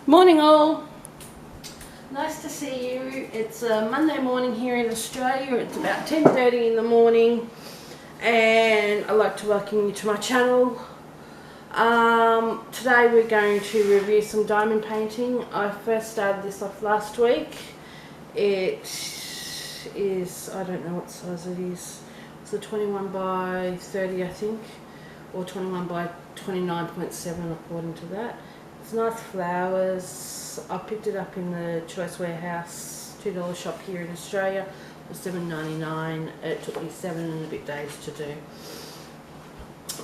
Morning all, nice to see you. It's a Monday morning here in Australia. It's about 10:30 in the morning and I'd like to welcome you to my channel. Today we're going to review some diamond painting. I first started this off last week. It is, I don't know what size it is. It's a 21 by 30 I think, or 21 by 29.7 according to that. It's nice flowers. I picked it up in the Choice Warehouse $2 shop here in Australia. It was $7.99. It took me 7 and a bit days to do.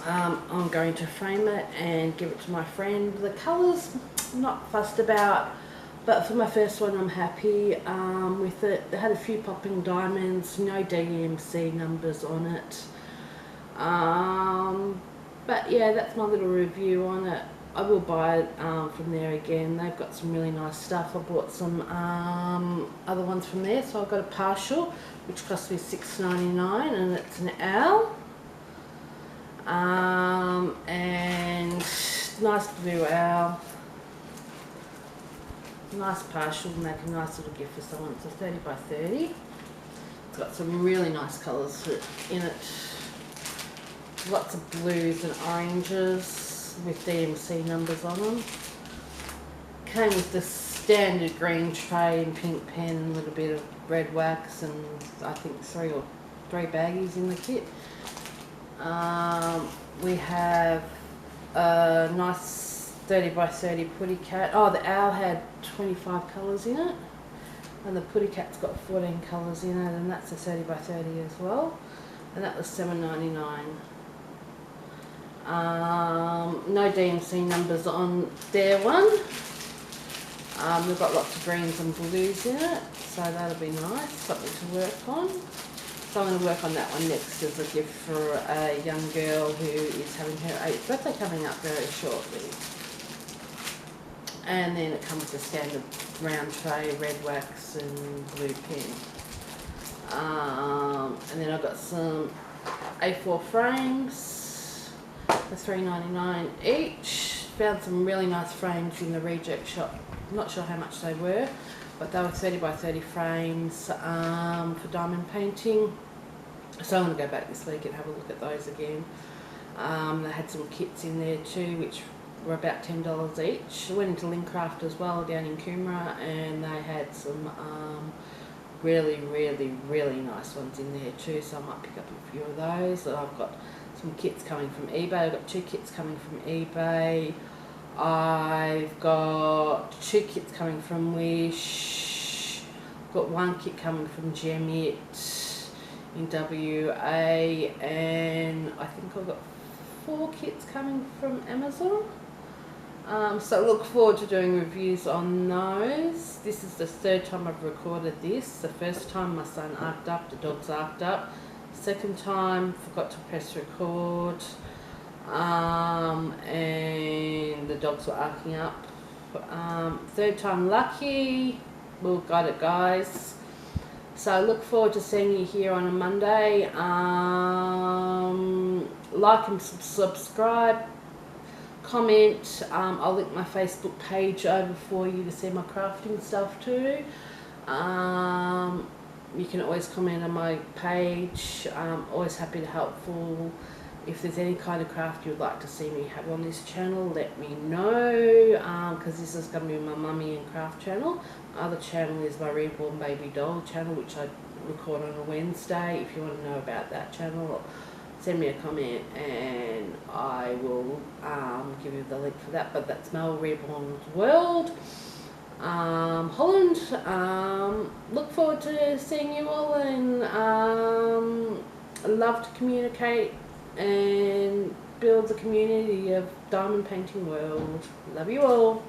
I'm going to frame it and give it to my friend. The colours I'm not fussed about, but for my first one I'm happy with it. It had a few popping diamonds, no DMC numbers on it. But yeah, that's my little review on it. I will buy it from there again. They've got some really nice stuff. I bought some other ones from there. So I've got a partial, which cost me $6.99, and it's an owl. And nice blue owl. Nice partial, make a nice little gift for someone. It's a 30 by 30. It's got some really nice colours in it. Lots of blues and oranges with DMC numbers on them. Came with the standard green tray and pink pen and a little bit of red wax and I think three baggies in the kit. We have a nice 30 by 30 putty cat. Oh, the owl had 25 colours in it, and the putty cat's got 14 colours in it, and that's a 30 by 30 as well, and that was $7.99. No DMC numbers on their one. We've got lots of greens and blues in it, so that'll be nice, something to work on. So I'm going to work on that one next as a gift for a young girl who is having her 8th birthday coming up very shortly. And then it comes with a standard round tray, red wax and blue pen. And then I've got some A4 frames. For $3.99 each. Found some really nice frames in the reject shop. I'm not sure how much they were, but they were 30 by 30 frames for diamond painting. So I'm going to go back this week and have a look at those again. They had some kits in there too, which were about $10 each. I went into Lincraft as well down in Coomera, and they had some really nice ones in there too, so I might pick up a few of those. I've got some kits coming from eBay. I've got 2 kits coming from eBay. I've got 2 kits coming from Wish. I've got 1 kit coming from Gemit in WA, and I think I've got 4 kits coming from Amazon. So I look forward to doing reviews on those. This is the 3rd time I've recorded this. The first time my son arced up, the dog's arced up. Second time, forgot to press record, and the dogs were arcing up. 3rd time lucky, we'll got it guys. So I look forward to seeing you here on a Monday. Like and subscribe, comment. I'll link my Facebook page over for you to see my crafting stuff too. You can always comment on my page. I'm always happy to helpful. If there's any kind of craft you would like to see me have on this channel, let me know, because this is going to be my mummy and craft channel. My other channel is my reborn baby doll channel, which I record on a Wednesday. If you want to know about that channel, send me a comment and I will give you the link for that. But that's Mel Reborn's World. Holland. Look forward to seeing you all, and love to communicate and build the community of diamond painting world. Love you all.